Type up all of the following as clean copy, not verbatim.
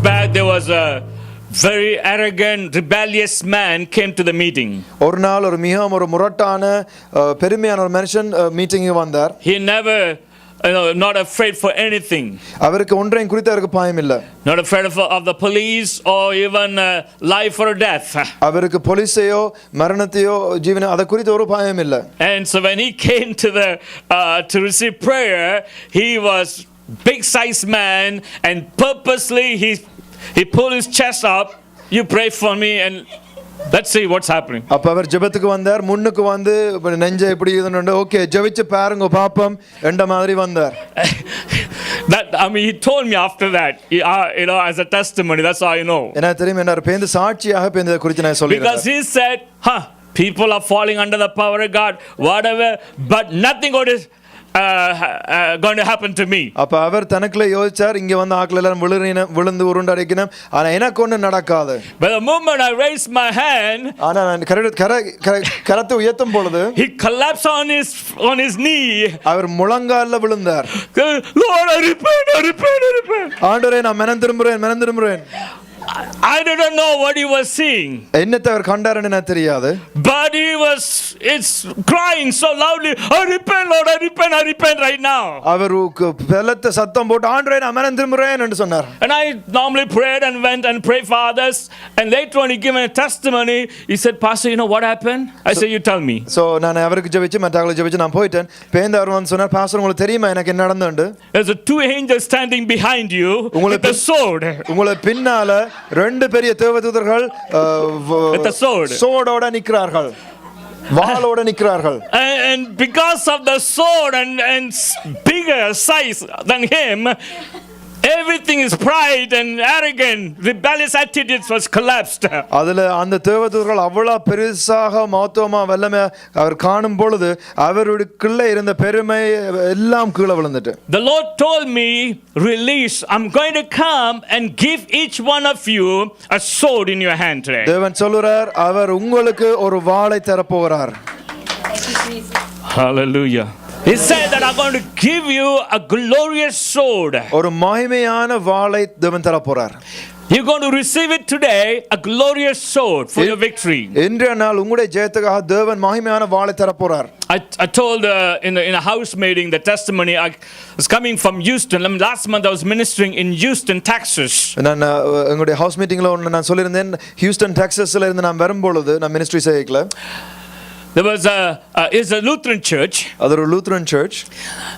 back there was a very arrogant, rebellious man came to the meeting. ஒரு நாள் ஒரு மிகவும் ஒரு முரட்டான பெருமையான ஒரு மனுஷன் மீட்டிங்க்கு வந்தார். He never not afraid for anything. அவருக்கு ஒன்றையும் குறித்து அவருக்கு பயம் இல்ல. Not afraid of the police or even life or death. அவருக்கு போலீஸையோ மரணத்தையோ ஜீவனை அத குறித்து ஒரு பயம் இல்ல. And so when he came to receive prayer, he was big size man, and purposely he pulled his chest up. You pray for me and let's see what's happening. அப்ப அவர் ஜெபத்துக்கு வந்தார். முன்னுக்கு வந்து நெஞ்சை இப்படி இதுன்னு ஓகே ஜெபிச்சு பாருங்க பாப்பம் என்ற மாதிரி வந்தார். He told me after that, as a testimony. That's how I know. என்ன தெரியும் என்ன பேந்து சாட்சியாக பேந்தத குறித்து நான் சொல்றேன். Because he said, people are falling under the power of God, whatever, but nothing going to happen to me. அப்ப அவர் தனக்குள்ள யோசிச்சார் இங்க வந்து ஆட்கள் எல்லாம் விழுந்து உருண்டடிக்கணும் ஆனா எனக்கு ஒண்ணு நடக்காது. But the moment I raised my hand, ஆனா நான் கரத்தை உயர்த்தும் பொழுது he collapsed on his knee. அவர் முழங்கால்ல விழுந்தார். Lord, I repent. ஆண்டவரே நான் மனம் திரும்புறேன். I didn't know what he was seeing. என்னத்தை அவர் கண்டாருன்னு எனக்கு தெரியாது. But it's crying so loudly, I repent, Lord, I repent right now. அவர் பலத்த சத்தம் போட்டு ஆண்டவரே நான் மனம் திரும்புறேன் என்று சொன்னார். And I normally prayed and went and prayed for others, and later when he gave me a testimony, he said, Pastor, you know what happened? I said, you tell me. So நான் அவருக்கு ஜெபிச்சு மற்றவங்களுக்கு ஜெபிச்சு நான் போயிட்டேன். பேந்த அவர் வந்து சொன்னார், pastor உங்களுக்கு தெரியுமா எனக்கு என்ன நடந்துண்டு? There's two angels standing behind you with a sword. உங்களை பின்னால ரெண்டு பெரிய தேவதூதர்கள் சோடோட நிக்கிறார்கள், வாளோட நிக்கிறார்கள். And because of the sword and bigger size than him, everything is pride and arrogant, rebellious attitudes was collapsed. அதுல அந்த தேவதூதர்கள் அவ்வளவு பெருசாக மகத்துவமா வல்லமை அவர் காணும் பொழுது அவருக்குள்ள இருந்த பெருமை எல்லாம் கீழே விழுந்துட்டு. The Lord told me, release, I'm going to come and give each one of you a sword in your hand today. தேவன் சொல்றார் அவர் உங்களுக்கு ஒரு வாளை தர போகிறார். Hallelujah. He said that I'm going to give you a glorious sword. ஒரு மகிமையான வாளை தேவன் தர போறார். You're going to receive it today, a glorious sword for your victory. இன்றைய நாள் உங்களுடைய ஜெயத்துக்காக தேவன் மகிமையான வாளை தர போறார். I told in a house meeting the testimony. I was coming from Houston. Last month I was ministering in Houston, Texas. நான் எங்களுடைய ஹவுஸ் மீட்டிங்ல நான் சொல்லிருந்தேன் ஹியூஸ்டன் டெக்சாஸ்ல இருந்து நான் வரும்பொழுது நான் மினிஸ்ட்ரி செய்யல. There was is a Lutheran church. Other Lutheran church.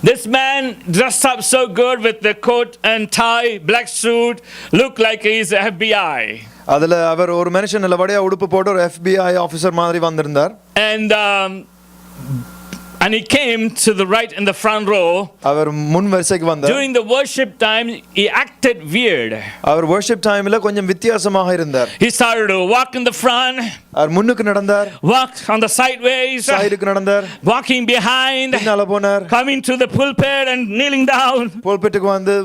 This man dressed up so good with the coat and tie, black suit, looked like he's FBI. அதுல அவர் ஒரு மனுஷன் நல்லபடியா உடுப்பு போட்டு ஒரு FBI ஆபீசர் மாதிரி வந்திருந்தார். And he came to the right in the front row. அவர் முன் வரிசைக்கு வந்தார். During the worship time he acted weird. Our worship timeல கொஞ்சம் வித்தியாசமாக இருந்தார். He started to walk in the front. அவர் முன்னுக்கு நடந்தார். Walked on the sideways. சைடுக்கு நடந்தார். Walking behind. பின்னால போனார். Coming to the pulpit and kneeling down. pulpitக்கு வந்து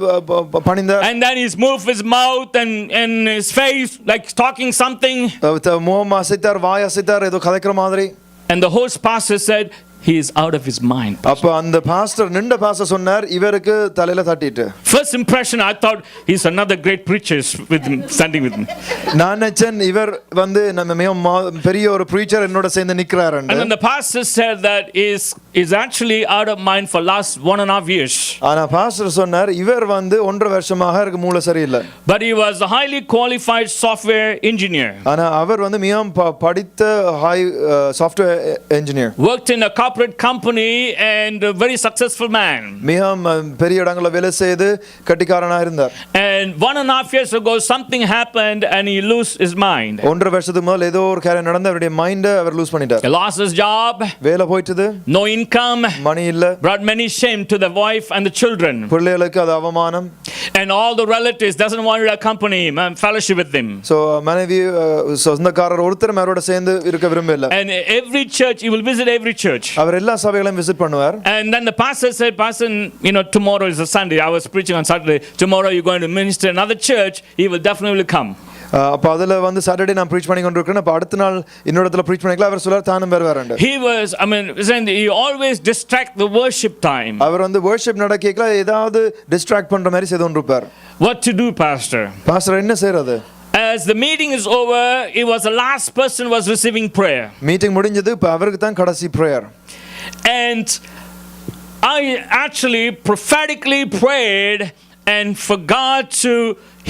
பணிந்தார். And then he moved his mouth and his face like talking something. முகம் அசைத்தார், வாய் அசைத்தார், ஏதோ கதைக்கிற மாதிரி. And the host pastor said, he is out of his mind. அப்ப அந்த pastor நின்ற pastor சொன்னார் இவருக்கு தலையில தட்டிட்டு. First impression I thought he's another great preacher with him, standing with me. நான் நினைச்சேன் இவர் வந்து நம்ம பெரிய ஒரு preacher என்னோட சேர்ந்து நிக்கறாருன்னு. And then the pastor said that is actually out of mind for last 1.5 years. ஆனா பாஸ்டர் சொன்னார் இவர் வந்து 1.5 வருஷமாக இருக்கு மூளை சரியில்லை. But he was a highly qualified software engineer. ஆனா அவர் வந்து மிகவும் படித்த high software engineer. Worked in a corporate company and a very successful man. மிகவும் பெரிய இடங்கள்ல வேலை செய்து கட்டிக்காரனா இருந்தார். And 1.5 years ago something happened and he lost his mind. 1.5 வருஷத்துக்கு முதல்ல ஏதோ ஒரு காரியம் நடந்து அவருடைய மைண்ட அவர் லூஸ் பண்ணிட்டார். He lost his job. வேலை போயிட்டது. No income. மணி இல்ல. Brought many shame to the wife and the children. பிள்ளைகளுக்கு அது அவமானம். And all the relatives doesn't want to accompany him and fellowship with him. So மனைவி சொந்தக்காரர் ஒருத்தர் அவரோட சேர்ந்து இருக்க விரும்பல. And every church he will visit every church. அவர் எல்லா சபைகளையும் விசிட் பண்ணுவார். And then the pastor said, Pastor, tomorrow is a Sunday. I was preaching on Saturday. Tomorrow you're going to minister in another church. He will definitely come. அப்ப அதுல வந்து Saturday நான் preach பண்ணி கொண்டிருக்கேன். அப்ப அடுத்த நாள் இன்னொரு இடத்துல ப்ரீச் பண்ணிக்கலாம். அவர் சொல்றார் தானும் வருவாருண்டு. He was, he always distract the worship time. அவர் வந்து worship நடக்கல ஏதாவது டிஸ்ட்ராக்ட் பண்ற மாதிரி செய்து கொண்டிருப்பார். What to do, pastor? Pastor என்ன செய்யறது? As the meeting is over, he was the last person was receiving prayer. Meeting முடிஞ்சது. இப்ப அவருக்கு தான் கடைசி prayer. And I actually prophetically prayed and for God to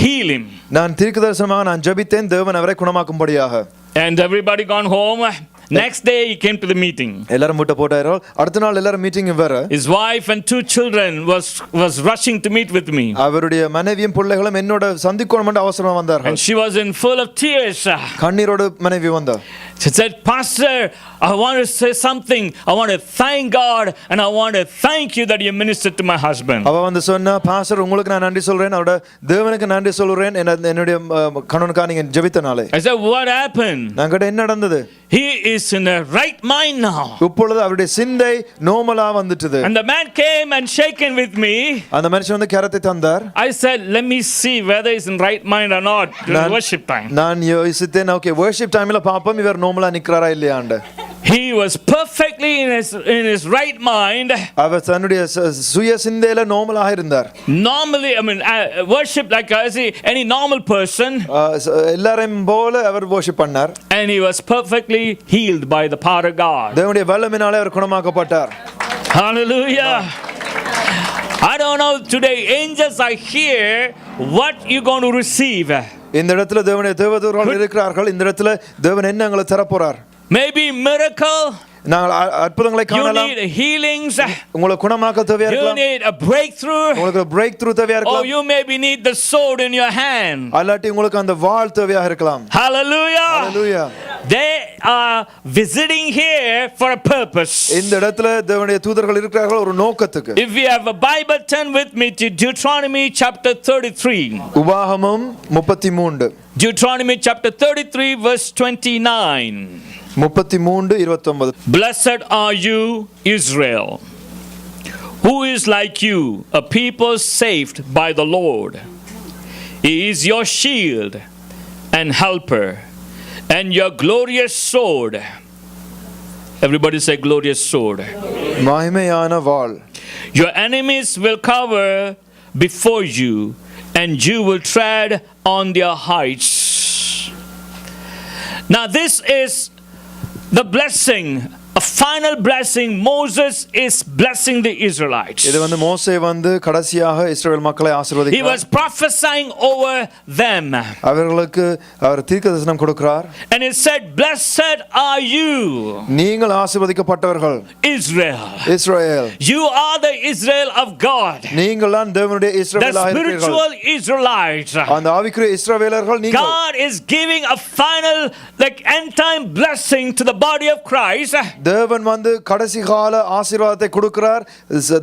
heal him. நான் தீர்க்கதரிசனமாக நான் ஜெபித்தேன் தேவன் அவரை குணமாக்கும்படியாக. And everybody gone home. Next day he came to the meeting. எல்லாரும் முட்ட போட்டார்கள். அடுத்த நாள் எல்லாரும் மீட்டிங் வர. His wife and 2 children was rushing to meet with me. அவருடைய மனைவியும் பிள்ளைகளும் என்னோட சந்திக்கணும் என்று அவசரமா வந்தார்கள். And she was in full of tears. கண்ணீரோடு மனைவி வந்தார். She said, "Pastor, I want to say something. I want to thank God and I want to thank you that you ministered to my husband." அவ வந்து சொன்னா, "pastor உங்களுக்கு நான் நன்றி சொல்றேன். அவட தேவனுக்கு நன்றி சொல்றேன். என்னுடைய கணவனுக்காக நீங்க ஜெபித்தனாலே." I said, "What happened?" நான் கேட்டேன் என்ன நடந்தது? He is in a right mind now. இப்பொழுது அவருடைய சிந்தை நார்மலா வந்துட்டது. And the man came and shaken with me. அந்த மனுஷன் வந்து கரத்தை தந்தார். I said, "Let me see whether he's in right mind or not during worship time." நான் யோசித்தேன், ஓகே worship timeல பாப்போம் இவர் நார்மலா நிக்கறாரா இல்லையாண்டு. He was perfectly in his right mind. அவர் தன்னுடைய சுய சிந்தையில நார்மலாக இருந்தார். Normally, worship like any normal person. எல்லாரையும் போல அவர் worship பண்ணார். And he was perfectly healed by the power of God. தேவனுடைய வல்லமையினாலே அவர் குணமாக்கப்பட்டார். Hallelujah. I don't know today angels are here, what you going to receive? இந்த இடத்துல தேவனுடைய தேவதூதர்கள் இருக்கிறார்கள். இந்த இடத்துல தேவன் என்ன உங்களுக்கு தர போறார்? Maybe miracle. நாங்கள் அற்புதங்களை காணலாம். You need healings. உங்களுக்கு குணமாக்க தேவையா இருக்கலாம். You need a breakthrough. உங்களுக்கு breakthrough தேவையா இருக்கலாம். Or you maybe need the sword in your hand. அல்லாட்டி உங்களுக்கு அந்த வாள் தேவையா இருக்கலாம். Hallelujah. Hallelujah. They are visiting here for a purpose. இந்த இடத்துல தேவனுடைய தூதர்கள் இருக்கிறார்கள் ஒரு நோக்கத்துக்கு. If you have a Bible, turn with me to Deuteronomy chapter 33. உபாகமம் 33. Deuteronomy chapter 33 verse 29. 33:29. Blessed are you, Israel, who is like you, a people saved by the Lord. He is your shield and helper and your glorious sword. Everybody say glorious sword. மகிமையான வாள். Your enemies will cover before you and you will tread on their heights. Now this is the blessing, a final blessing. Moses is blessing the Israelites. இது வந்து மோசே வந்து கடைசியாக இஸ்ரவேல் மக்களை ஆசீர்வதிக்கிறார். He was prophesying over them. அவர்களுக்கு அவர் தீர்க்கதரிசனம் கொடுக்கிறார். And he said, "Blessed are you, நீங்கள் ஆசீர்வதிக்கப்பட்டவர்கள், Israel. Israel. You are the Israel of God. நீங்கள் தான் தேவனுடைய The இஸ்ரவேலாக இருக்கிறீர்கள். spiritual Israelites." அந்த ஆவிக்குரிய இஸ்ரவேலர்கள் நீங்கள். God is giving a final end time blessing to the body of Christ. தேவன் வந்து கடைசி கால ஆசீர்வாதத்தை கொடுக்கிறார்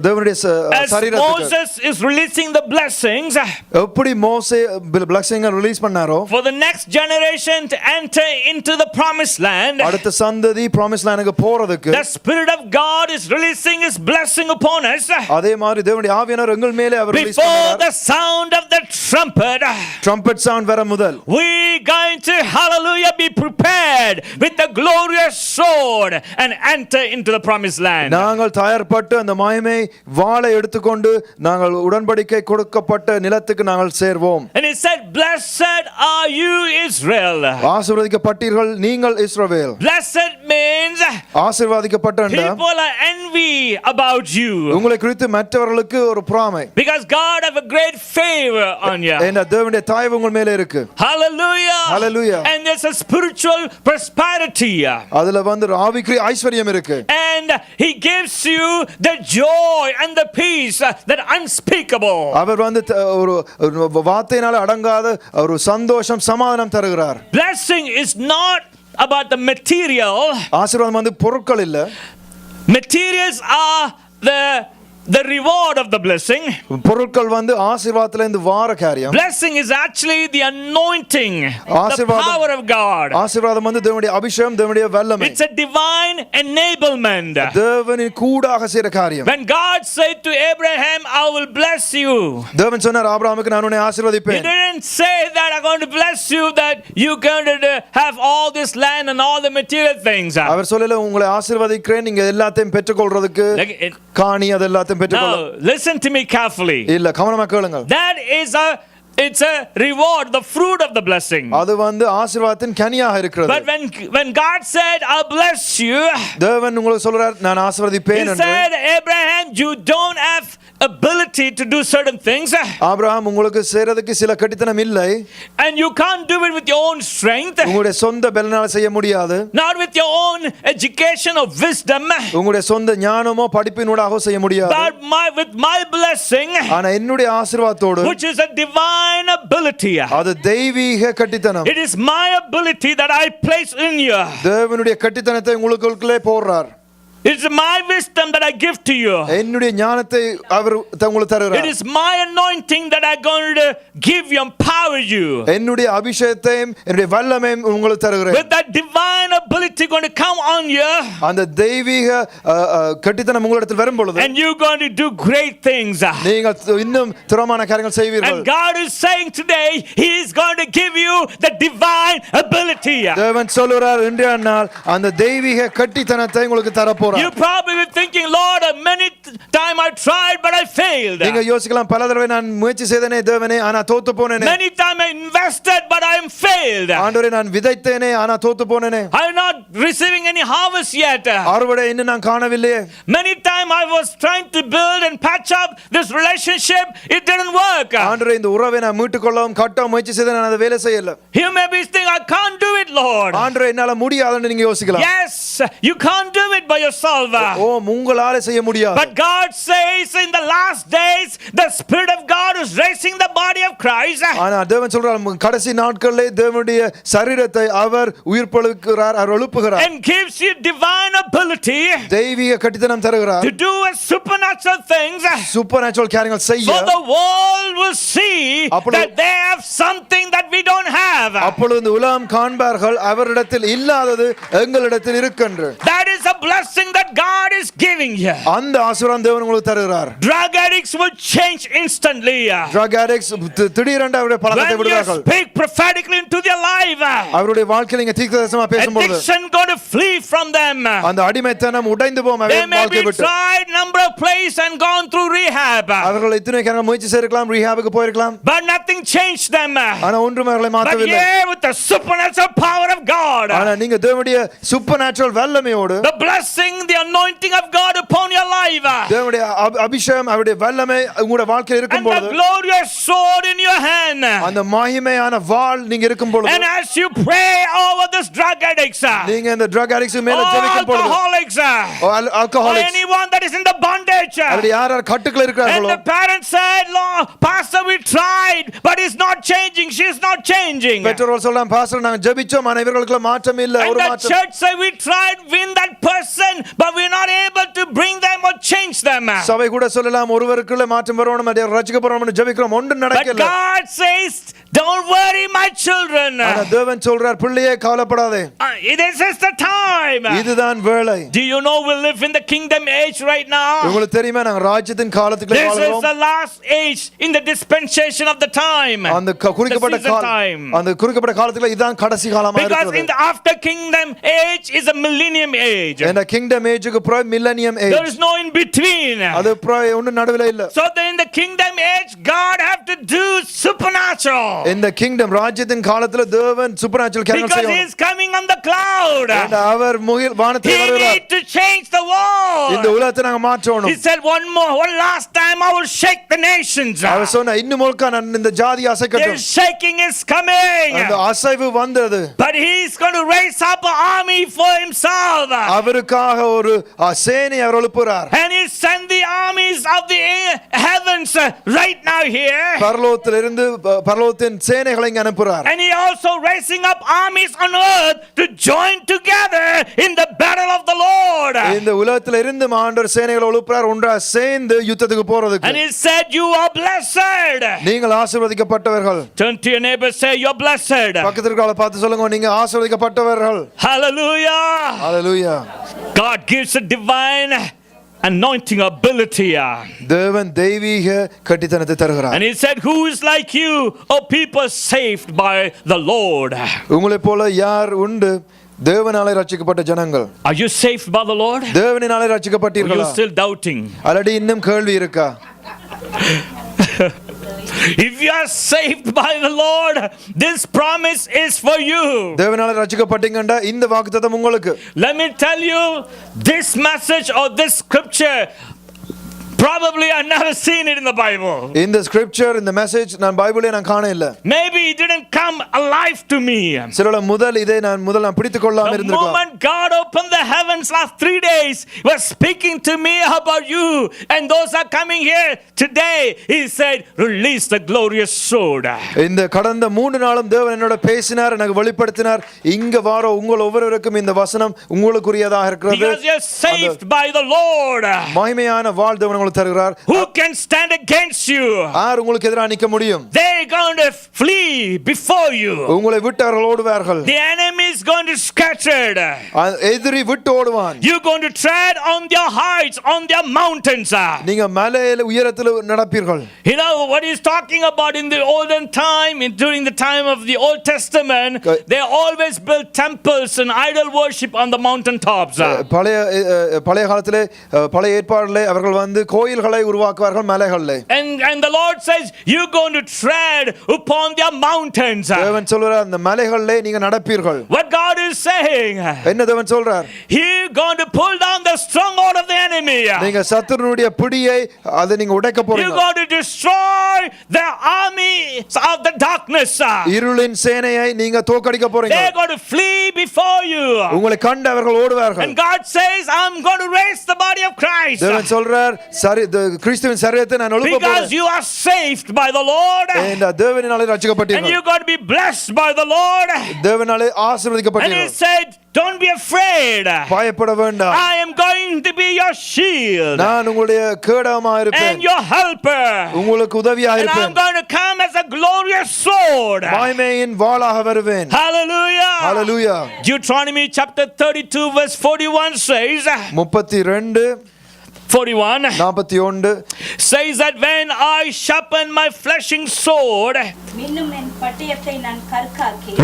தேவனுடைய சரீரத்துக்கு. Moses is releasing the blessings. எப்படி மோசே blessing ரிலீஸ் பண்ணாரோ, for the next generation to enter into the promised land. அடுத்த சந்ததி promised landக்கு போறதுக்கு The Spirit of God is releasing His blessing upon us. அதே மாதிரி தேவனுடைய ஆவியானவர் எங்கள் மேலே அவர் ரிலீஸ் Before பண்ணார். the sound of the trumpet sound வர முதல் we going to hallelujah be prepared with the glorious sword and enter into the promised land. நாங்கள் தயார்பட்டு அந்த மகிமை வாளை எடுத்துக்கொண்டு நாங்கள் உடன்படிக்கை கொடுக்கப்பட்ட நிலத்துக்கு நாங்கள் சேர்வோம். And he said, "Blessed are you, Israel." ஆசீர்வதிக்கப்பட்டீர்கள் நீங்கள் இஸ்ரவேல். Blessed means ஆசீர்வதிக்கப்பட்ட people are envy about you. உங்களை குறித்து மற்றவர்களுக்கு ஒரு பொறாமை. Because God have a great favor on you. ஏன்னா தேவனுடைய தயவு உங்கள் மேலே இருக்கு. Hallelujah. Hallelujah. And there's a spiritual prosperity. அதுல வந்து ஆவிக்குரிய ஐஸ்வரியம் இருக்கு. And he gives you the joy and the peace that unspeakable. அவர் வந்து ஒரு வார்த்தையினால அடங்காத ஒரு சந்தோஷம் சமாதானம் தருகிறார். Blessing is not about the material. ஆசீர்வாதம் வந்து பொருட்கள் இல்ல. Materials are the the reward of the blessing. பொருட்கள் வந்து ஆசீர்வாதத்துல இருந்து வார காரியம். Blessing is actually the anointing, the power of God. ஆசீர்வாதம் வந்து தேவனுடைய அபிஷேகம், தேவனுடைய வல்லமை. It's a divine enablement. தேவனின் கூடாக செய்ற காரியம். When God said to Abraham, I will bless you. தேவன் சொன்னார் ஆபிரகாமுக்கு நான் உன்னை ஆசீர்வதிப்பேன். He didn't say that I'm going to bless you, that you're going to have all this land and all the material things. அவர் சொல்லல உங்களை ஆசீர்வதிக்கிறேன், நீங்க எல்லாத்தையும் பெற்றுக்கொள்றதுக்கு காணி அதெல்லாம் Now, listen to me carefully. இல்ல கவனமா கேளுங்க. That is it's a reward, the fruit of the blessing. அது வந்து ஆசீர்வாதத்தின் கனியாக இருக்கிறது. But when God said, I'll bless you, தேவன் உங்களுக்கு சொல்றார் நான் ஆசீர்வதிப்பேன் என்று. He என்று. said, Abraham, you don't have ability to do certain things. Abraham உங்களுக்கு செய்றதுக்கு சில கடித்தனம் இல்லை. And you can't do it with your own strength. உங்களுடைய சொந்த பலனால செய்ய முடியாது. Not with your own education or wisdom. உங்களுடைய சொந்த ஞானமோ படிப்பினூடாக செய்ய முடியாது. But with my blessing, ஆனா என்னுடைய ஆசீர்வாதத்தோடு, which is a divine ability, அது தெய்வீக கட்டித்தனம். it is my ability that I place in you. தேவனுடைய கட்டித்தனத்தை உங்களுக்குள்ளே போடுறார். It's my wisdom that I give to you. என்னுடைய ஞானத்தை அவர் உங்களுக்கு தருகிறார். It is my anointing that I'm going to give you, empower you. என்னுடைய அபிஷேகத்தையும் என்னுடைய வல்லமையும் உங்களுக்கு தருகிறேன். With that divine ability going to come on you. அந்த தெய்வீக கட்டித்தனம் உங்களிடத்தில் வரும் பொழுது, and you're going to do great things. நீங்கள் இன்னும் திறமான காரியங்கள் செய்வீர்கள். And God is saying today, He is going to give you the divine ability. தேவன் சொல்றார் இன்றைய நாள் அந்த தெய்வீக கட்டித்தனத்தை உங்களுக்கு தரப்போறார். You probably be thinking, Lord, many time I tried but I failed. நீங்க யோசிக்கலாம் பல தடவை நான் முயற்சி செய்தேனே தேவனே ஆனா தோத்து போனேனே. Many time I invested but I am failed. ஆண்டவரே நான் விதைத்தேனே ஆனா தோத்து போனேனே. I am not receiving any harvest yet. அறுவடை இன்னும் நான் காணவில்லையே. Many time I was trying to build and patch up this relationship, it didn't work. ஆண்டவரே இந்த உறவை நான் மீட்டுக்கொள்ளவும் கட்ட முயற்சி செய்தேன் நான் அதை வேலை செய்யல. You may be thinking, I can't do it, Lord. ஆண்டவரே என்னால முடியாதுன்னு நீங்க யோசிக்கலாம். Yes, you can't do it by yourself. ஓ உங்களால செய்ய முடியாது. But God says in the last days the Spirit of God is raising the body of Christ. ஆனா தேவன் சொல்றார் கடைசி நாட்களிலே தேவனுடைய சரீரத்தை அவர் உயிர்ப்பெழுப்புகிறார், அவர் எழுப்புகிறார். And gives you divine ability. தெய்வீக கட்டித்தனம் தருகிறார். To do supernatural things. சூப்பர்நேச்சுரல் காரியங்கள் செய்ய. So the world will see that they have something that we don't have. அப்பொழுது இந்த உலகம் காண்பார்கள் அவரிடத்தில் இல்லாதது எங்களிடத்தில் இருக்கின்ற. That is a blessing that God is giving you. அந்த ஆசீர்வாதம் தேவன் உங்களுக்கு தருகிறார். Drug addicts will change instantly. Drug addicts திடீரென்று அவருடைய பழக்கத்தை விடுவார்கள். When you speak prophetically into their life, அவருடைய வாழ்க்கையில் நீங்க தீர்க்கதரிசனமா பேசும்போது addiction going to flee from them. அந்த அடிமைத்தனம் உடைந்து போகும் அவருடைய வாழ்க்கையை விட்டு. They may be tried number of places and gone through rehab. அவர்கள் இத்தனை காரணம் முயற்சி செய்திருக்கலாம், ரீஹாபுக்கு போயிருக்கலாம். But nothing changed them. ஆனா ஒன்றுமே அவர்களை மாற்றவில்லை. But yeah, with the supernatural power of God. ஆனா நீங்க தேவனுடைய சூப்பர்நேச்சுரல் வல்லமையோடு, the blessing, the anointing of God upon your life. தேவனுடைய அபிஷேகம் அவருடைய வல்லமை உங்களுடைய வாழ்க்கையில் இருக்கும் பொழுது, and the glorious sword in your hand. அந்த மகிமையான வாள் நீங்க இருக்கும் பொழுது, and as you pray over this drug addicts, நீங்க இந்த drug addicts மேல ஜெபிக்கும் பொழுது, alcoholics, alcoholics, anyone that is in the bondage, அல்லது யார் கட்டுக்குள்ள இருக்காங்களோ, and the parents said, Lord, pastor, we tried but it's not changing, she's not changing. பெற்றோர்கள் சொல்றாங்க பாஸ்டர் நாங்க ஜெபிச்சோம் ஆனா இவர்களுக்கு மாற்றம் இல்ல, ஒரு மாற்றம். And the church say we tried win that person but we're not able to bring them or change them. சபை கூட சொல்லலாம் ஒருவருக்குள்ள மாற்றம் வரணும், அதை ரட்சிக்கப்படுறோம்னு ஜெபிக்கிறோம், ஒன்றும் நடக்கல. But God says, don't worry my children. ஆனா தேவன் சொல்றார் பிள்ளையே கவலைப்படாதே. This is the time. இதுதான் வேளை. Do you know we live in the kingdom age right now? உங்களுக்கு தெரியுமா நாங்க ராஜ்யத்தின் காலத்துக்குள்ள வாழ்றோம். This is the last age in the dispensation of the time. அந்த குறிக்கப்பட்ட காலம், அந்த குறிக்கப்பட்ட காலத்துல இதுதான் கடைசி காலமா இருக்குது. Because in the after kingdom age is a millennium age. And the kingdom age க்கு அப்புறம் millennium age. There is no in between. அது அப்புறம் ஒண்ணு நடுவுல இல்ல. So then in the kingdom age God have to do supernatural. In the kingdom ராஜ்யத்தின் காலத்துல தேவன் supernatural காரியங்கள் செய்வார். Because he is coming on the cloud. And அவர் வானத்தில் வருகிறார். He need to change the world. இந்த உலகத்தை நாங்க மாற்றணும். He said one last time I will shake the nations. அவர் சொன்ன இன்னும் ஒருக்கா நான் இந்த ஜாதி அசைக்கட்டும். The shaking is coming. அந்த அசைவு வந்தது. But he is going to raise up an army for himself. அவருக்காக ஒரு சேனை அவர் எழுப்புறார். And he send the armies of the heavens right now here. பரலோகத்திலிருந்து பரலோகத்தின் தேவன் சேனைகளை இங்க அனுப்புறார். And he also raising up armies on earth to join together in the battle of the Lord. இந்த உலகத்துல இருந்து ஆண்டவர் சேனைகளை எழுப்புறார், ஒன்றா சேர்ந்து யுத்தத்துக்கு போறதுக்கு. And he said, you are blessed. நீங்கள் ஆசீர்வதிக்கப்பட்டவர்கள். Turn to your neighbor, say, you're blessed. பக்கத்துல இருக்கவங்கள பார்த்து சொல்லுங்க, நீங்க ஆசீர்வதிக்கப்பட்டவர்கள். Hallelujah. Hallelujah. God gives a divine anointing ability. தேவன் தெய்வீக கட்டித்தனத்தை தருகிறார். And he said, who is like you, O people saved by the Lord? உங்களை போல யார் உண்டு தேவனாலே ரட்சிக்கப்பட்ட ஜனங்கள்? Are you saved by the Lord? தேவனாலே ரட்சிக்கப்பட்டீர்களா? Are you still doubting? அல்லது இன்னும் கேள்வி இருக்கா? If you are saved by the Lord, this promise is for you. தேவனாலே ரட்சிக்கப்பட்டீங்கண்டா இந்த வாக்குத்தத்தம் உங்களுக்கு. Let me tell you, this message or this scripture, probably I never seen it in the Bible. In the scripture, in the message, நான் பைபிளே நான் காண இல்ல. Maybe it didn't come alive to me. சிலோட முதல் இதை நான் பிடித்துக் கொள்ளாம இருந்திருக்கலாம். The moment God opened the heavens last 3 days, he was speaking to me about you and those are coming here today. He said, release the glorious sword. இந்த கடந்த 3 நாளும் தேவன் என்னோட பேசினார், எனக்கு வெளிப்படுத்தினார். இங்க வர உங்கள் ஒவ்வொருவருக்கும் இந்த வசனம் உங்களுக்குரியதாக இருக்கிறது. Because you are saved by the Lord. மகிமையான வாழ் தேவன் உங்களுக்கு தருகிறார். Who can stand against you? யார் உங்களுக்கு எதிராக நிற்க முடியும்? They are going to flee before you. உங்களை விட்டு அவர்கள் ஓடுவார்கள். The enemy is going to scatter. எதிரி விட்டு ஓடுவான். You are going to tread on their heights, on their mountains. நீங்க மலையில உயரத்தில் நடப்பீர்கள். You know what he's talking about in the olden time, during the time of the Old Testament, they always built temples and idol worship on the mountain tops. பழைய காலத்திலே பழைய ஏற்பாட்டிலே அவர்கள் வந்து கோயில்களை உருவாக்குவார்கள் மலைகளிலே. And the Lord says, you're going to tread upon their mountains. தேவன் சொல்றார், அந்த மலைகளிலே நீங்க நடப்பீர்கள். What God is saying, என்ன தேவன் சொல்றார்? He's going to pull down the stronghold of the enemy. நீங்க சத்துருவுடைய பிடியை அதை நீங்க உடைக்க போறீங்க. You're going to destroy the armies of the darkness. இருளின் சேனையை நீங்க தோற்கடிக்க போறீங்க. They're going to flee before you. உங்களை கண்டு அவர்கள் ஓடுவார்கள். And God says, I'm going to raise the body of Christ. தேவன் சொல்றார், கிறிஸ்துவின் சரீரத்தை நான் எழுப்ப போறேன். Because you are saved by the Lord. இந்த தேவனாலே ரட்சிக்கப்பட்டீர்கள். And you're going to be blessed by the Lord. தேவனாலே ஆசீர்வதிக்கப்பட்டீர்கள். And he said, don't be afraid. பயப்பட வேண்டாம். I am going to be your shield. நான் உங்களுடைய கேடகமாக இருப்பேன். And your helper. உங்களுக்கு உதவியாக இருப்பேன். And I'm going to come as a glorious sword. மகிமையின் வாளாக வருவேன். Hallelujah. Hallelujah. Deuteronomy chapter 32 verse 41 says, 41 says that when I sharpen my flashing sword,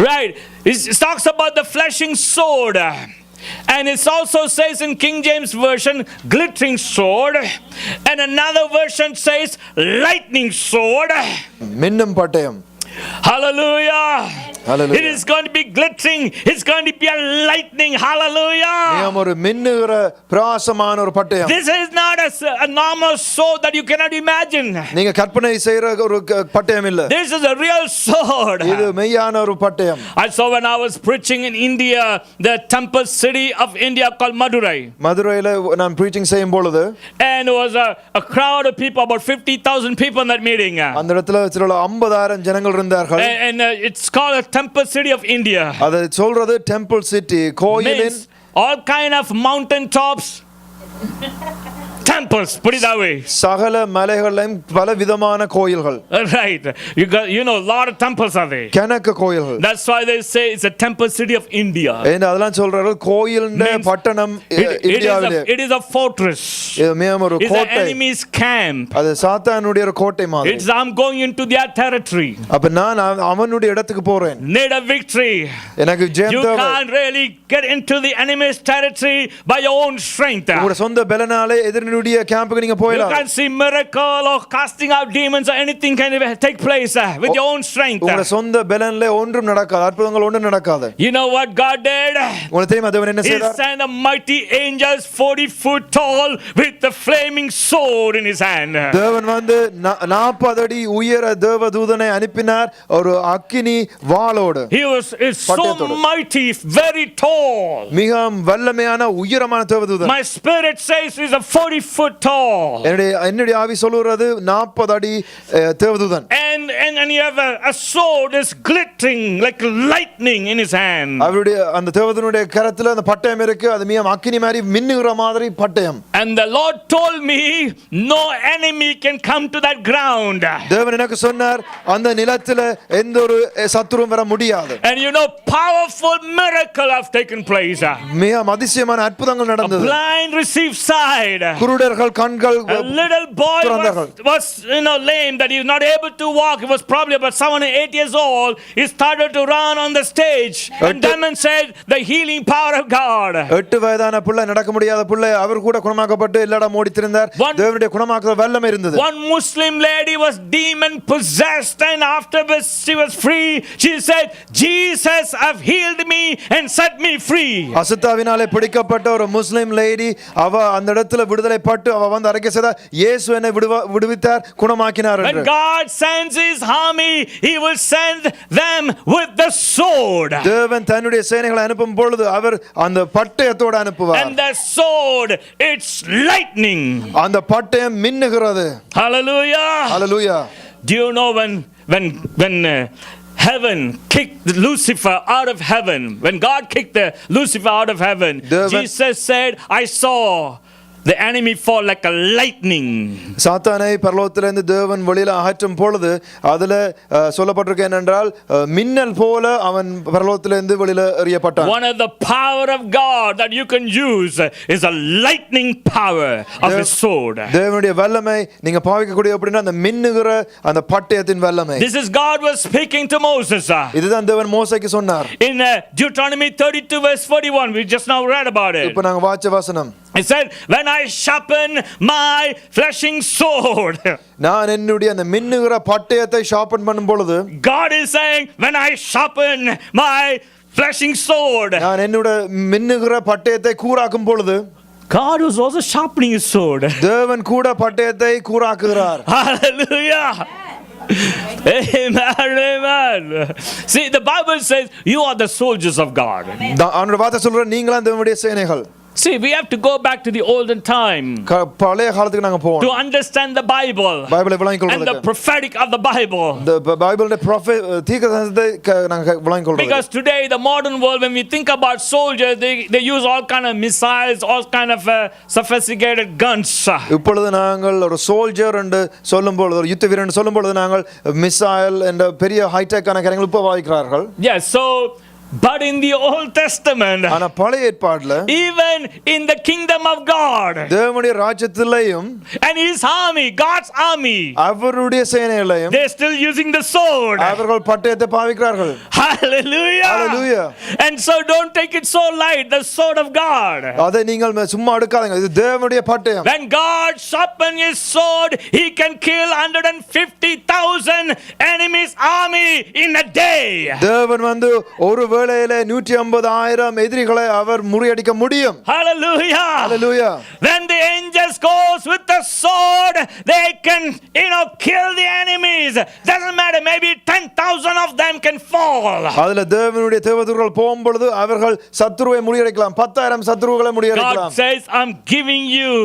right, it talks about the flashing sword. And it also says in King James version, glittering sword, and another version says lightning sword. மின்னும் பட்டயம். Hallelujah. Hallelujah. It is going to be glittering. It's going to be a lightning. Hallelujah. ஒரு மின்னுகிற பிரகாசமான ஒரு பட்டயம். This is not a normal sword that you cannot imagine. நீங்க கற்பனை செய்யற ஒரு பட்டயம் இல்ல. This is a real sword. இது மெய்யான ஒரு பட்டயம். I saw when I was preaching in India, the temple city of India called Madurai. மதுரையில நான் preaching செய்யும் பொழுது, and it was a crowd of people, about 50,000 people in that meeting. அந்த இடத்துல சில 50,000 ஜனங்கள் இருந்தார்கள். And it's called a temple city of India. அது சொல்றது temple city, கோயிலின் all kind of mountain tops temples, put it that way. சகல மலைகளிலும் பல விதமான கோயில்கள். Right, you know a lot of temples are there. கணக்க கோயில்கள். That's why they say it's a temple city of India. and அதெல்லாம் சொல்றாரு கோயிலின் பட்டணம் இந்தியாவிலே. It is a fortress. இது ஒரு கோட்டை. It's an enemy's camp. அது சாத்தானுடைய ஒரு கோட்டை மாதிரி. It's I'm going into their territory. அப்ப நான் அவனுடைய இடத்துக்கு போறேன். Need a victory. எனக்கு ஜெயம் தேவை. You can't really get into the enemy's territory by your own strength. உங்க சொந்த பலனாலே எதிரினுடைய கேம்புக்கு நீங்க போயலாம். You can't see miracle or casting out demons or anything can take place with your own strength. உங்க சொந்த பலனாலே ஒன்றும் நடக்காது. அற்புதங்கள் ஒன்றும் நடக்காது. You know what God did? உங்களுக்கு தெரியுமா தேவன் என்ன செய்தார்? He sent a mighty angels 40 foot tall with the flaming sword in his hand. தேவன் வந்து 40 அடி உயர தேவதூதனை அனுப்பினார் ஒரு அக்கினி வாளோடு. He was so mighty, very tall. மிகவும் வல்லமையான உயரமான தேவதூதன். My spirit says he's a 40 foot tall. என்னுடைய ஆவி சொல்லுகிறது 40 அடி தேவதூதன். And and he have a sword is glittering like lightning in his hand. அவருடைய அந்த தேவதனுடைய கரத்துல அந்த பட்டயம் இருக்கு, அது மிக அக்கினி மாதிரி மின்னுகிற மாதிரி பட்டயம். And the Lord told me no enemy can come to that ground. தேவன் எனக்கு சொன்னார் அந்த நிலத்திலே எந்த ஒரு சத்துருவும் வர முடியாது. And you know, powerful miracle have taken place. மிக அதிசயமான அற்புதங்கள் நடந்தது. Blind received sight. குருடர்கள் கண்கள் A little boy was lame, that he was not able to walk. He was probably about 7 or 8 years old. He started to run on the stage and demonstrate the healing power of God. 8 வயதான பிள்ளை, நடக்க முடியாத பிள்ளை, அவர் கூட குணமாக்கப்பட்டு எல்லா இடம் ஓடி திரிந்தார். தேவனுடைய குணமாக்குற வல்லமை இருந்தது. One Muslim lady was demon possessed, and afterwards she was free. She said, Jesus have healed me and set me free. அசுத்தாவினாலே பிடிக்கப்பட்ட ஒரு முஸ்லிம் லேடி, அவ அந்த இடத்துல விடுதலை பட்டு அவ வந்து அறிக்கை செய்தார், இயேசு என்னை விடுவித்தார், குணமாக்கினார் என்று. When God sends his army, he will send them with the sword. தேவன் தன்னுடைய சேனைகளை அனுப்பும் பொழுது அவர் அந்த பட்டயத்தோடு அனுப்புவார். And the sword, it's lightning. அந்த பட்டயம் மின்னுகிறது. Hallelujah. Hallelujah. Do you know when heaven kicked Lucifer out of heaven, when God kicked Lucifer out of heaven, Jesus said, I saw the enemy fall like a lightning. சாத்தானை பரலோகத்திலிருந்து தேவன் வெளியில அகற்றும் பொழுது அதுல சொல்லப்பட்டிருக்கு என்னென்றால் மின்னல் போல அவன் பரலோகத்திலிருந்து வெளியில எறியப்பட்டான். One of the power of God that you can use is a lightning power of his sword. தேவனுடைய வல்லமை நீங்க பாவிக்கக்கூடிய அப்படினா அந்த மின்னுகிற அந்த பட்டயத்தின் வல்லமை. This is God was speaking to Moses. இதுதான் தேவன் மோசேக்கு சொன்னார். In Deuteronomy 32 verse 41, we just now read about it. இப்போ நாங்க வாச்ச வசனம். He said, when I sharpen my flashing sword. நான் என்னுடைய அந்த மின்னுகிற பட்டயத்தை ஷார்பன் பண்ணும் பொழுது, God is saying, when I sharpen my flashing sword. நான் என்னுடைய மின்னுகிற பட்டயத்தை கூராக்கும் பொழுது, God was also sharpening his sword. தேவன் கூட பட்டயத்தை கூராக்குகிறார். Hallelujah. Amen, amen. See, the Bible says you are the soldiers of God. அவருடைய வார்த்தை சொல்ற நீங்களாம் தேவனுடைய சேனைகள். See, we have to go back to the olden time பழைய காலத்துக்கு நாங்க போவோம். to understand the Bible பைபிளை விளங்கிக் கொள்வதற்கு. and the prophetic of the Bible. The Bible தீர்க்கதரிசனத்தை நாங்க விளங்கிக் கொள்றோம். Because today the modern world, when we think about soldiers, they use all kind of missiles, all kind of sophisticated guns. இப்பொழுது நாங்கள் ஒரு soldier என்று சொல்லும் பொழுது, ஒரு யுத்த வீரன் சொல்லும் பொழுது நாங்கள் மிசைல் என்ற பெரிய ஹைடெக்கான காரியங்கள் உபயோகிக்கிறார்கள். Yes, so but in the Old Testament, ஆனா பழைய ஏற்பாடுல, even in the kingdom of God, தேவனுடைய ராஜ்யத்திலேயும் and his army, God's army, அவருடைய சேனைகளையும், they're still using the sword. அவர்கள் பட்டயத்தை பாவிக்கிறார்கள். Hallelujah. Hallelujah. And so don't take it so light, the sword of God. அதை நீங்கள் சும்மா எடுக்காதீங்க, இது தேவனுடைய பட்டயம். When God sharpen his sword, he can kill 150,000 enemies army in a day. தேவன் வந்து ஒரு வேளையிலே 150,000 எதிரிகளை அவர் முறியடிக்க முடியும். Hallelujah. Hallelujah. When the angels goes with the sword, they can kill the enemies. Doesn't matter, maybe 10,000 of them can fall. அதுல தேவனுடைய தேவதூதர்கள் போகும்போது அவர்கள் சத்துருவை முறியடிக்கலாம், 10,000 சத்துருக்களை முறியடிக்கலாம். God says, I'm giving you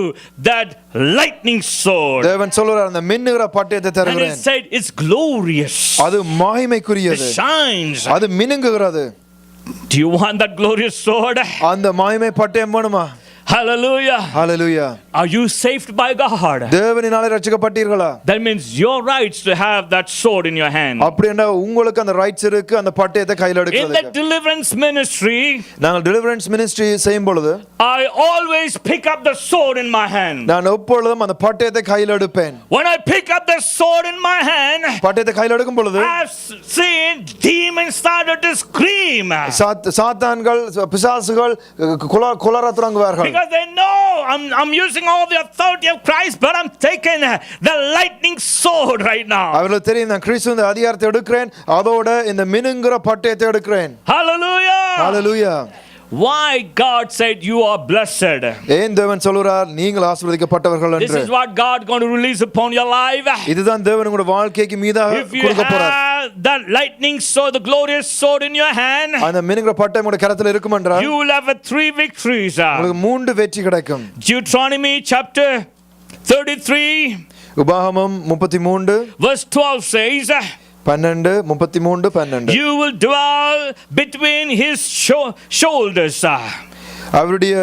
that lightning sword. தேவன் சொல்றார், அந்த மின்னுகிற பட்டயத்தை தருகிறேன். And he said it's glorious. அது மகிமைக்குரியது. It shines. அது மினுங்குகிறது. Do you want that glorious sword? அந்த மகிமை பட்டயம் வேணுமா? Hallelujah. Hallelujah. Are you saved by God? தேவனினாலே ரட்சிக்கப்பட்டீர்களா? That means your rights to have that sword in your hand. அப்படினா உங்களுக்கு அந்த rights இருக்கு அந்த பட்டயத்தை கையில எடுக்கிறதுக்கு. In the deliverance ministry, நாங்கள் deliverance ministry செய்யும் பொழுது, I always pick up the sword in my hand. நான் எப்பொழுதும் அந்த பட்டயத்தை கையில எடுப்பேன். When I pick up the sword in my hand, பட்டயத்தை கையில எடுக்கும் பொழுது, I have seen demons started to scream. சாத்தான்கள் பிசாசுகள் கொலற தொடங்குவார்கள். Because they know I'm using all the authority of Christ, but I'm taking the lightning sword right now. அவர்களுக்கு தெரியும் நான் கிறிஸ்துவின் அதிகாரத்தை எடுக்கிறேன், அதோட இந்த மினுங்குற பட்டயத்தை எடுக்கிறேன். Hallelujah. Hallelujah. Why God said you are blessed? ஏன் தேவன் சொல்றார் நீங்கள் ஆசீர்வதிக்கப்பட்டவர்கள் என்று? This is what God going to release upon your life. இதுதான் தேவன் உங்களுடைய வாழ்க்கைக்கு மீதாக கொடுக்க போறார். That lightning sword, the glorious sword in your hand, அந்த மினுங்குற பட்டயம் உங்களுடைய கரத்தில் இருக்கும் என்றால், you will have 3 victories. உங்களுக்கு 3 வெற்றி கிடைக்கும். Deuteronomy chapter 33, உபாகமம் 33 verse 12 says, 12 You will dwell between his shoulders. அவருடைய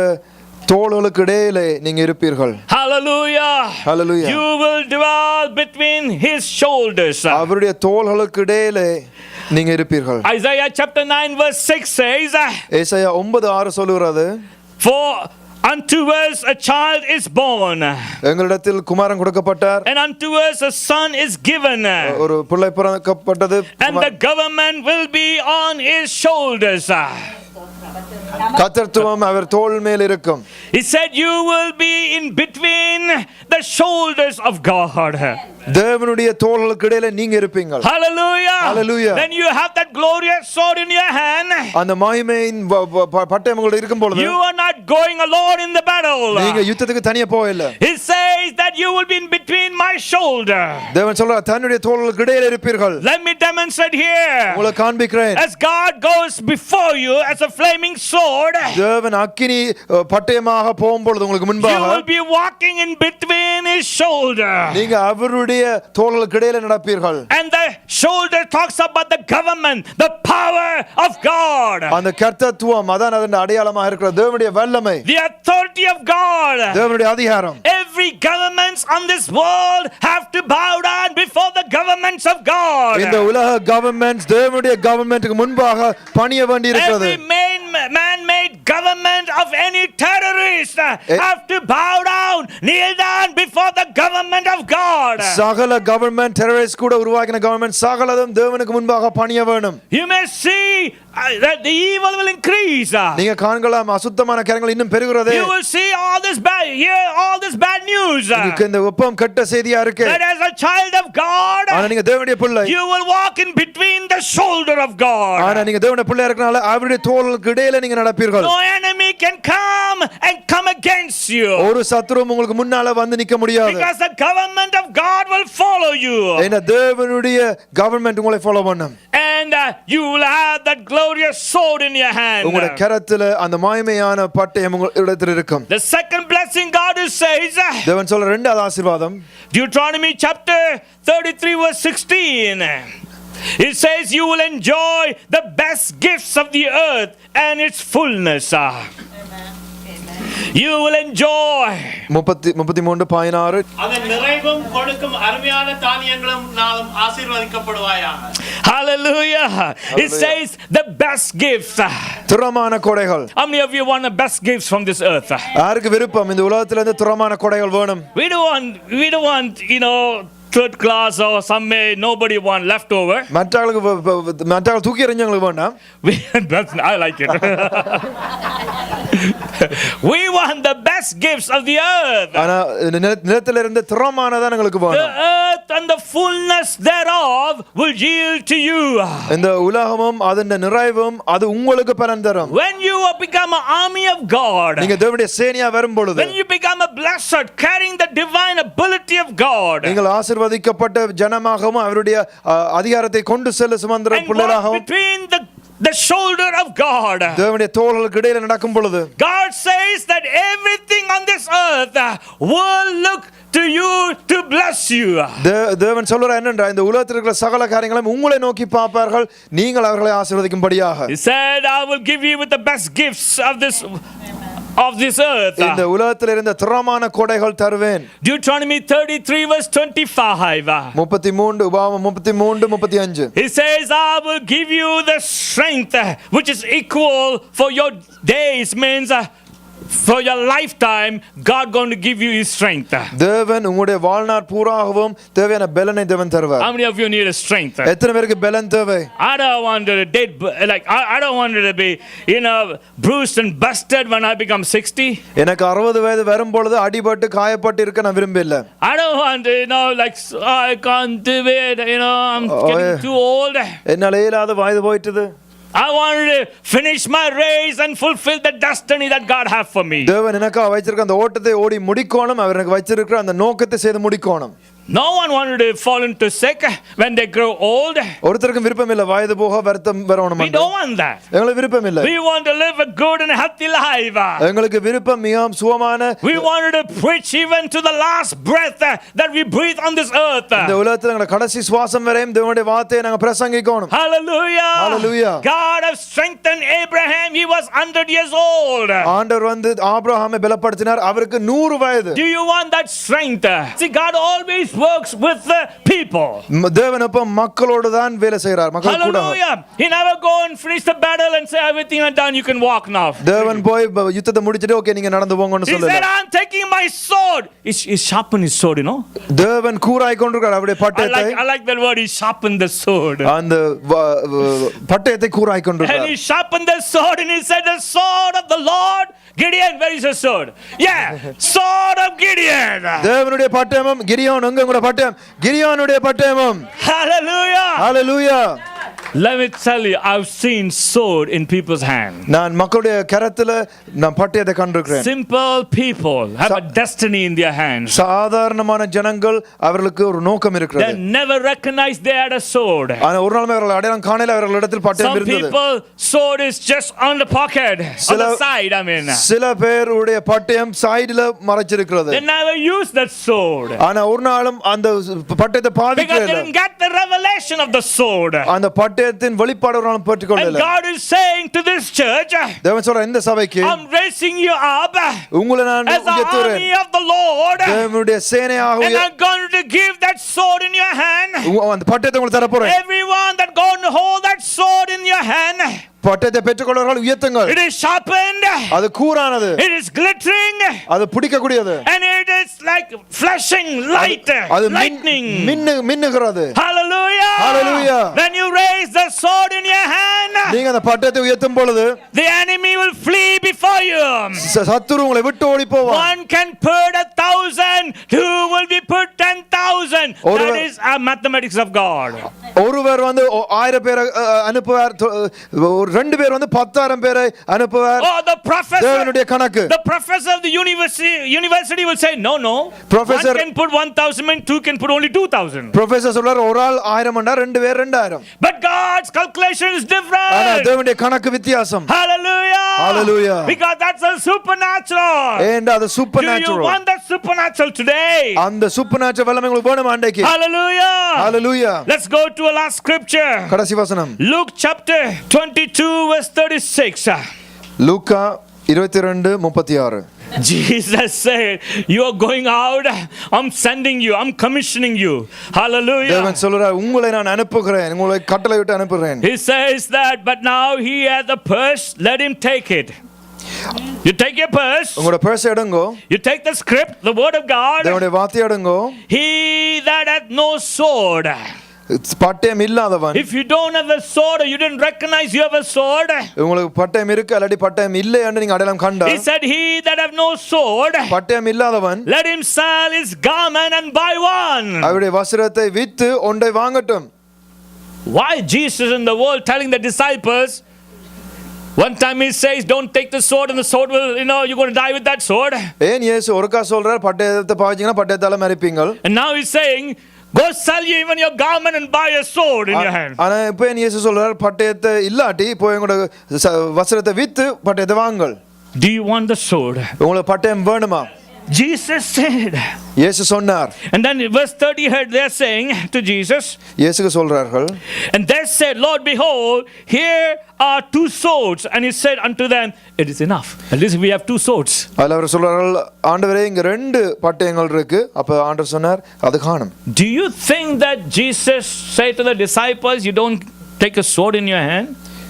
தோள்களுக்கு இடையிலே நீங்க இருப்பீர்கள். Hallelujah. Hallelujah. You will dwell between his shoulders. அவருடைய தோள்களுக்கு இடையிலே நீங்க இருப்பீர்கள். Isaiah chapter 9 verse 6 says, ஏசாயா 9:6 சொல்லுகிறது, For unto us a child is born, எங்களிடத்தில் குமாரன் கொடுக்கப்பட்டார், and unto us a son is given, ஒரு பிள்ளை பிறக்கப்பட்டது, and the government will be on his shoulders. கர்த்தத்துவம் அவர் தோள் மேல் இருக்கும். He said you will be in between the shoulders of God. தேவனுடைய தோள்களுக்கு இடையில நீங்க இருப்பீங்க. Hallelujah. Hallelujah. Then you have that glorious sword in your hand. அந்த மகிமையின் பட்டயம் உங்களுடைய இருக்கும் பொழுது, you are not going alone in the battle. நீங்க யுத்தத்துக்கு தனியா போகல. He says that you will be in between my shoulder. தேவன் சொல்றார் தன்னுடைய தோள்களுக்கு இடையில இருப்பீர்கள். Let me demonstrate here. உங்களுக்கு காண்பிக்கிறேன். As God goes before you as a flaming sword, தேவன் அக்கினி பட்டயமாக போகும் பொழுது உங்களுக்கு முன்பாக, you will be walking in between his shoulder. நீங்க அவருடைய தோள்களுக்கு இடையில நடப்பீர்கள். And the shoulder talks about the government, the power of God. அந்த கர்த்தத்துவம் அதான் அதன் அடையாளமாக இருக்கிற தேவனுடைய வல்லமை, the authority of God. தேவனுடைய அதிகாரம். Every governments on this world have to bow down before the governments of God. இந்த உலக கவர்மெண்ட்ஸ் தேவனுடைய கவர்மெண்ட்டுக்கு முன்பாக பணிய வேண்டி இருக்கிறது. Every man-made government of any terrorist have to bow down, kneel down before the government of God. சகல government terrorist கூட உருவாக்கின கவர்மெண்ட் சகலதும் தேவனுக்கு முன்பாக பணிய வேணும். You may see that the evil will increase. நீங்க காண்கலாம் அசுத்தமான காரியங்கள் இன்னும் பெருகுறதே. You will see all this bad news. இந்த வெப்பம் கெட்ட செய்தியா இருக்கு. That as a child of God, ஆனா நீங்க தேவனுடைய பிள்ளை, you will walk in between the shoulder of God. ஆனா நீங்க தேவனுடைய பிள்ளை இருக்கனால அவருடைய தோளுக்கு இடையில நீங்க நடப்பீர்கள். No enemy can come against you. ஒரு சத்துருவும் உங்களுக்கு முன்னால வந்து நிக்க முடியாது. Because the government of God will follow you. ஏன்னா தேவனுடைய கவர்மெண்ட் உங்களை ஃபாலோ பண்ணும். And you will have that glorious sword in your hand. உங்களுடைய கரத்துல அந்த மகிமையான பட்டயம் உங்களிடத்தில் இருக்கும். The second blessing God says, தேவன் சொல்ற இரண்டாவது ஆசீர்வாதம், Deuteronomy chapter 33 verse 16. It says you will enjoy the best gifts of the earth and its fullness. You will enjoy 33:16. அதன் நிறைவும் கொடுக்கும் அருமையான தானியங்களும் நாளும் ஆசீர்வதிக்கப்படுவாயாக. Hallelujah. It says the best gifts. துரமான கொடைகள். How many of you want the best gifts from this earth? யாருக்கு விருப்பம் இந்த உலகத்துல இருந்து துரமான கொடைகள் வேணும்? We don't want third class or some nobody want leftover. மற்றவங்களுக்கு தூக்கி எறிஞ்சவங்களுக்கு வேண்டாம். I like it. We want the best gifts of the earth. ஆனா நிலத்தில இருந்து துரமானதான் உங்களுக்கு வேணும். The earth and the fullness thereof will yield to you. இந்த உலகமும் அதன் நிறைவும் அது உங்களுக்கு பலன் தரும். When you become an army of God, நீங்க தேவனுடைய சேனையா வரும் பொழுது, when you become a blessed carrying the divine ability of God, நீங்கள் ஆசீர்வதிக்கப்பட்ட ஜனமாகவும் அவருடைய அதிகாரத்தை கொண்டு செல்ல சுமந்திர பிள்ளைகளாகவும் between the shoulder of God, தேவனுடைய தோள்களுக்கு இடையில நடக்கும் பொழுது, God says that everything on this earth will look to you to bless you. தேவன் சொல்றார் என்னன்னா இந்த உலகத்தில் இருக்கிற சகல காரியங்களும் உங்களை நோக்கி பார்ப்பார்கள், நீங்கள் அவர்களை ஆசீர்வதிக்கும்படியாக. He said I will give you with the best gifts of this earth. இந்த உலகத்தில் இருந்த திறமான கொடைகள் தருவேன். Deuteronomy 33 verse 25. 33 உபாகமம் 33:35. He says I will give you the strength which is equal for your days, means for your lifetime God going to give you his strength. தேவன் உங்களுடைய வாழ்நாள் பூராகவும் தேவையான பலனை தேவன் தருவார். How many of you need a strength? எத்தனை பேருக்கு பலன் தேவை? I don't want to I don't want to be bruised and busted when I become 60. எனக்கு 60 வயது வரும் பொழுது அடிபட்டு காயப்பட்டு இருக்க நான் விரும்பல. I don't want to I can't do it, I'm getting too old. என்னால இயலாத வயது போயிட்டது. I want to finish my race and fulfill the destiny that God has for me. தேவன் எனக்கு வைச்சிருக்க அந்த ஓட்டத்தை ஓடி முடிக்கணும், அவர் எனக்கு வைச்சிருக்கிற அந்த நோக்கத்தை செய்து முடிக்கணும். No one wanted to fall into sick when they grow old. ஒருத்தருக்கும் விருப்பம் இல்ல வயது போக வருத்தம் வரணும் We don't want that. எங்களுக்கு விருப்பம் இல்ல We want to live a good and healthy life. எங்களுக்கு விருப்பம் மிகவும் சுகமான We wanted to preach even to the last breath that we breathe on this earth. இந்த உலகத்துல எங்க கடைசி சுவாசம் வரையும் தேவனுடைய வார்த்தையை நாங்க பிரசங்கிக்கணும். Hallelujah. Hallelujah. God has strengthened Abraham. He was 100 years old. ஆண்டவர் வந்து ஆபிரகாமை பலப்படுத்தினார். அவருக்கு 100 வயது. Do you want that strength? See, God always works with the people. தேவன் அப்ப மக்களோடு தான் வேலை செய்றார். மக்கள் கூட. Hallelujah. He never go and finish the battle and say everything is done, you can walk now. தேவன் போய் யுத்தத்தை முடிச்சிட்டு ஓகே நீங்க நடந்து போங்கன்னு He சொல்லல. said, I'm taking my sword. He sharpened his sword, you know. தேவன் கூராய் கொண்டிருக்கிறார் அவருடைய பட்டயத்தை. I like that word. He sharpened the sword. அந்த பட்டயத்தை கூராய் கொண்டிருக்கிறார். And he sharpened the sword and he said, the sword of the Lord. Gideon, where is the sword? Yeah, sword of Gideon. தேவனுடைய பட்டயம் Creon எங்க உங்க பட்டயம் கிரியோனுடைய பட்டயம். Hallelujah. Hallelujah. Let me tell you, I've seen sword in people's hand. நான் மக்களுடைய கரத்துல நான் பட்டயத்தை கண்டிருக்கிறேன். Simple people have a destiny in their hands. சாதாரணமான ஜனங்கள் அவர்களுக்கு ஒரு நோக்கம் இருக்கிறது. They never recognized they had a sword. ஆனா ஒரு நாள் அவர்கள் அடையாளம் காணல அவர்களிடத்தில் பட்டயம் இருந்தது. Some people sword is just on the pocket, on the side, I mean. சில பேருடைய பட்டயம் சைடுல மறைச்சிருக்கிறது. They never use that sword. ஆனா ஒரு நாளும் அந்த பட்டயத்தை பாவிக்கல. Because they didn't get the revelation of the sword. அந்த பட்டயத்தின் வெளிப்பாடு ஒரு நாளும் பெற்றுக்கொள்ளல. And God is saying to this church, தேவன் சொல்ற இந்த சபைக்கு I'm raising you up உங்களை நான் as the army of the Lord. தேவனுடைய சேனையாக And I'm going to give that sword in your hand. அந்த பட்டயத்தை உங்களுக்கு தர போறேன். Everyone that going to hold that sword in your hand. பட்டயத்தை பெற்றுக்கொள்றவர்கள் உயர்த்துங்கள். It is sharpened. அது கூரானது. It is glittering. அது பிடிக்க கூடியது. And it is like flashing light. Lightning. மின்னுகிறது. Hallelujah. Hallelujah. When you raise the sword in your hand, நீங்க அந்த பட்டயத்தை உயர்த்தும் பொழுது the enemy will flee before you. சத்துரு உங்களை விட்டு ஓடி போவான். One can put 1,000, two will be put 10,000. That is a mathematics of God. ஒருவர் வந்து 1000 பேரை அனுப்புவார், ரெண்டு பேர் வந்து 10,000 பேரை அனுப்புவார். Oh, the professor. தேவனுடைய கணக்கு. The professor of the university will say no. Professor one can put 1,000 and two can put only 2,000. Professor சொல்றார் ஒரு ஆள் 1000 என்றா ரெண்டு பேர் 2000. But God's calculation is different. ஆனா தேவனுடைய கணக்கு வித்தியாசம். Hallelujah. Hallelujah. Because that's a supernatural. And அது supernatural. Do you want that supernatural today? அந்த supernatural வல்லமை உங்களுக்கு வேணுமா அன்றைக்கு? Hallelujah. Hallelujah. Let's go to a last scripture. கடைசி வசனம். Luke chapter 22 verse 36. Luca 22:36. Jesus said, you are going out, I'm sending you, I'm commissioning you. Hallelujah. தேவன் சொல்றார் உங்களை நான் அனுப்புகிறேன், உங்களை கட்டளையிட்டு அனுப்புகிறேன். He says that, but now he has the purse, let him take it. You take your purse. உங்களோட purse எடுங்கோ. You take the script, the word of God. தேவனுடைய வார்த்தை எடுங்கோ. He that hath no sword. பட்டயம் இல்லாதவன். If you don't have a sword or you didn't recognize you have a sword. உங்களுக்கு பட்டயம் இருக்கு அல்லது பட்டயம் இல்லை என்று நீங்க அடையாளம் கண்டா. He said he that have no sword. பட்டயம் இல்லாதவன். Let him sell his garment and buy one. அவருடைய வஸ்திரத்தை விற்று ஒன்றை வாங்கட்டும். Why Jesus in the world telling the disciples? One time he says, don't take the sword and the sword will, you're going to die with that sword. ஏன் இயேசு ஒருக்கா சொல்றார் பட்டயத்தை பாவிச்சீங்கன்னா பட்டயத்தால மரிப்பீங்க. And now he's saying, go sell you even your garment and buy a sword in your hand. ஆனா இப்போ இயேசு சொல்றார் பட்டயத்தை இல்லாட்டி போய் உங்களோட வஸ்திரத்தை விற்று பட்டயத்தை வாங்குங்கள். Do you want the sword? உங்களுக்கு பட்டயம் வேணுமா? Jesus said. இயேசு சொன்னார். And then verse 30 they're saying to Jesus. இயேசுக்கு சொல்றார்கள். And they said, Lord, behold, here are two swords. And he said unto them, it is enough. At least we have two swords. அதுல அவர் சொல்றார்கள் ஆண்டவரே இங்க ரெண்டு பட்டயங்கள் இருக்கு. அப்ப ஆண்டவர் சொன்னார் அது காணும். Do you think that Jesus said to the disciples, you don't take a sword in your hand?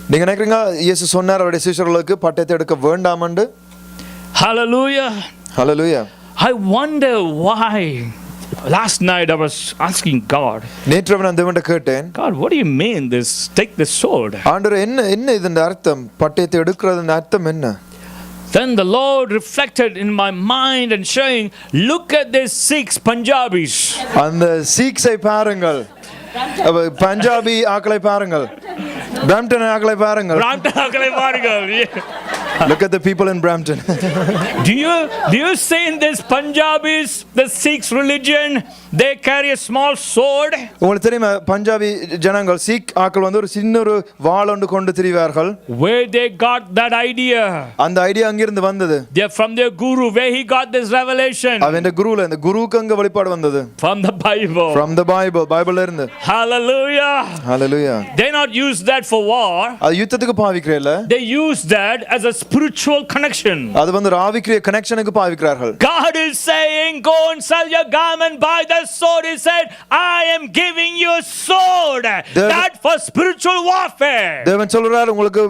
நீங்க நினைக்கிறீங்க இயேசு சொன்னார் அவருடைய சீஷர்களுக்கு பட்டயத்தை எடுக்க வேண்டாம் என்று? Hallelujah. Hallelujah. I wonder why. Last night I was asking God. நேற்று நான் தேவன்கிட்ட கேட்டேன். God, what do you mean this? Take the sword. ஆண்டவரே என்ன இதன் அர்த்தம்? பட்டயத்தை எடுக்கிறதன் அர்த்தம் என்ன? Then the Lord reflected in my mind and saying, look at these 6 Punjabis. அந்த சீக்ஸை பாருங்கள். பஞ்சாபி ஆக்களை பாருங்கள். பிராம்டன் ஆக்களை பாருங்கள். பிராம்டன் ஆக்களை பாருங்கள். Look at the people in Brampton. Do you see in this Punjabis, the Sikhs religion, they carry a small sword? உங்களுக்கு தெரியுமா பஞ்சாபி ஜனங்கள் சீக் ஆக்கள் வந்து ஒரு சின்ன ஒரு வாள் ஒன்று கொண்டு திரிவார்கள். Where they got that idea? அந்த ஐடியா அங்கிருந்து வந்தது. They are from their guru, where he got this revelation. அவன் குருல அந்த குருவுக்கு அங்க வெளிப்பாடு வந்தது. From the Bible. From the Bible, பைபிள்ல இருந்து. Hallelujah. Hallelujah. They not use that for war. அது யுத்தத்துக்கு பாவிக்கறல. They use that as a spiritual connection. அது வந்து ஆவிக்குரிய கனெக்ஷனுக்கு பாவிக்கிறார்கள். God is saying, go and sell your garment, buy the sword. He said, I am giving you a sword. That for spiritual warfare. தேவன் சொல்றார் உங்களுக்கு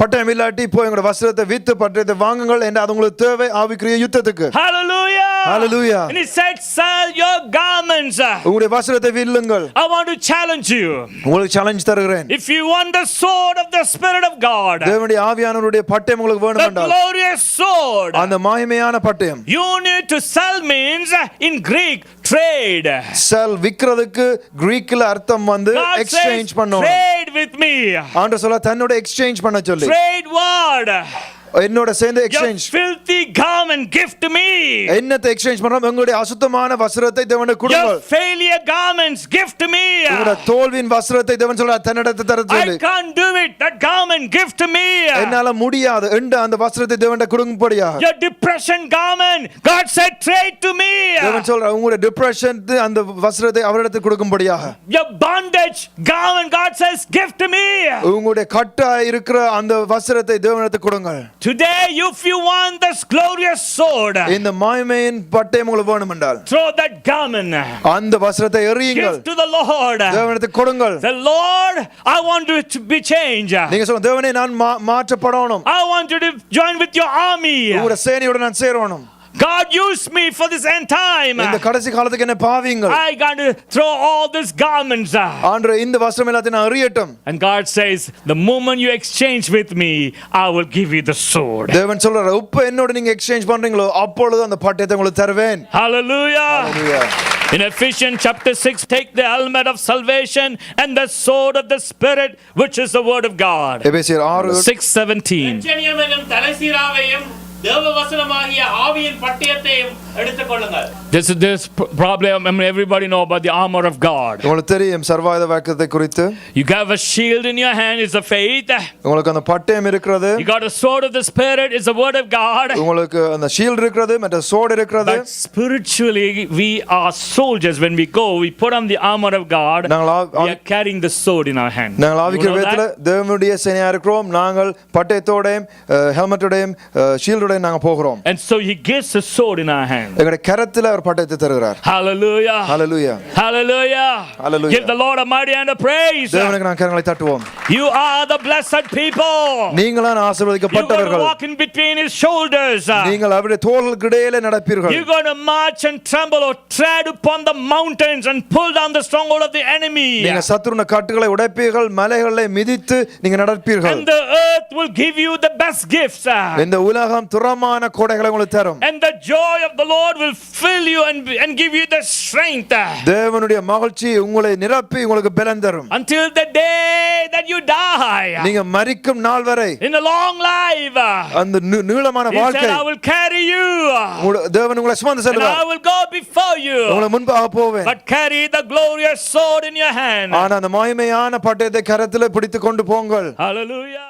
பட்டயம் இல்லாட்டி போய் உங்க வஸ்திரத்தை வித்து பட்டயத்தை வாங்குங்கள் என்று அது உங்களுக்கு தேவை ஆவிக்குரிய யுத்தத்துக்கு. Hallelujah. Hallelujah. And he said, sell your garments. உங்களுடைய வஸ்திரத்தை வில்லுங்கள். I want to challenge you. உங்களுக்கு சேலஞ்ச் தருகிறேன். If you want the sword of the Spirit of God, தேவனுடைய ஆவியானவருடைய பட்டயம் உங்களுக்கு வேணும் the என்றால் glorious sword, அந்த மகிமையான பட்டயம். you need to sell means in Greek trade. செல் விக்கிறதுக்கு கிரீக்ல அர்த்தம் வந்து எக்ஸ்சேஞ்ச் பண்ணனும். Trade with me. ஆண்டவர் சொல்ல தன்னோட எக்ஸ்சேஞ்ச் பண்ண சொல்லி. Trade word. என்னோட சேர்ந்து exchange. Your filthy garment give to me. என்னத்தை எக்ஸ்சேஞ்ச் பண்றோம் உங்களுடைய அசுத்தமான வஸ்திரத்தை தேவனுக்கு கொடுங்கள். Your failure garments give to me. உங்களுடைய தோல்வியின் வஸ்திரத்தை தேவன் சொல்றார் தன்னிடத்தை தர சொல்லி. I can't do it. That garment give to me. என்னால முடியாது என்ற அந்த வஸ்திரத்தை தேவன்ட கொடுக்கும்படியா. Your depression garment God said trade to me. தேவன் சொல்றார் உங்களுடைய டிப்ரஷன் அந்த வஸ்திரத்தை அவரிடத்தில் கொடுக்கும்படியா. Your bondage garment God says give to me. உங்களுடைய கட்டா இருக்கிற அந்த வஸ்திரத்தை தேவனிடத்தில் கொடுங்கள். Today if you want this glorious sword, இந்த மகிமையின் பட்டயம் உங்களுக்கு வேணும் என்றால் throw that garment. அந்த வஸ்திரத்தை எறியுங்கள். Give to the Lord. தேவனிடத்தில் கொடுங்கள். The Lord, I want you to be changed. நீங்க சொல்லுங்க தேவனே நான் மாற்றப்படணும். I want you to join with your army. உங்களுடைய சேனையோட நான் சேரணும். God used me for this end time. இந்த கடைசி காலத்துக்கு என்ன பாவிங்கள். I got to throw all these garments. ஆண்டவரே இந்த வஸ்திரம் எல்லாத்தையும் நான் எறியட்டும். And God says, the moment you exchange with me, I will give you the sword. தேவன் சொல்றார் இப்ப என்னோட நீங்க எக்ஸ்சேஞ்ச் பண்றீங்களோ அப்பொழுது அந்த பட்டயத்தை உங்களுக்கு தருவேன். Hallelujah. Hallelujah. In Ephesians chapter 6, take the helmet of salvation and the sword of the Spirit, which is the word of God. எபேசியர் 6:17. நிச்சயம் என்னும் தலைசீராவையும் தேவ வசனமாகிய ஆவியின் பட்டயத்தையும் எடுத்துக்கொள்ளுங்கள். This problem, I mean, everybody know about the armor of God. உங்களுக்கு தெரியும் சர்வாயுத வாக்கியத்தை குறித்து. You have a shield in your hand, is the faith. உங்களுக்கு அந்த பட்டயம் இருக்கிறது. You got a sword of the Spirit, is the word of God. உங்களுக்கு அந்த ஷீல்ட் இருக்கிறது மற்ற sword இருக்கிறது. But spiritually we are soldiers. When we go, we put on the armor of God. We are carrying the sword in our hand. நாங்கள் ஆவிக்குரிய விதத்துல தேவனுடைய சேனையா இருக்கிறோம். நாங்கள் பட்டயத்தோடையும் ஹெல்மெட்டோடையும் ஷீல்டோடையும் நாங்க போகிறோம். And so he gives a sword in our hand. எங்களுடைய கரத்துல அவர் பட்டயத்தை தருகிறார். Hallelujah. Hallelujah. Hallelujah. Hallelujah. Give the Lord a mighty hand of praise. தேவனுக்கு நாம் கரங்களை தட்டுவோம். You are the blessed people. நீங்களான ஆசீர்வதிக்கப்பட்டவர்கள். You're going to walk in between his shoulders. நீங்கள் அவருடைய தோள்களுக்கு இடையிலே நடப்பீர்கள். You're going to march and tremble or tread upon the mountains and pull down the stronghold of the enemy. நீங்க சத்துருவின் கட்டுகளை உடைப்பீர்கள், மலைகளை மிதித்து நீங்க நடப்பீர்கள். And the earth will give you the best gifts. இந்த உலகம் துறமான கொடைகளை உங்களுக்கு தரும். And the joy of the Lord will fill you and give you the strength. தேவனுடைய மகிழ்ச்சி உங்களை நிரப்பி உங்களுக்கு பலம் தரும். Until the day that you die. நீங்க மரிக்கும் நாள் வரை. In a long life. அந்த நீளமான வாழ்க்கை. He said, I will carry you. தேவன் உங்களை சுமந்து செல்வார். And I will go before you. உங்களை முன்பாக போவேன். But carry the glorious sword in your hand. ஆனா அந்த மகிமையான பட்டயத்தை கரத்திலே பிடித்துக் கொண்டு போங்கள். Hallelujah.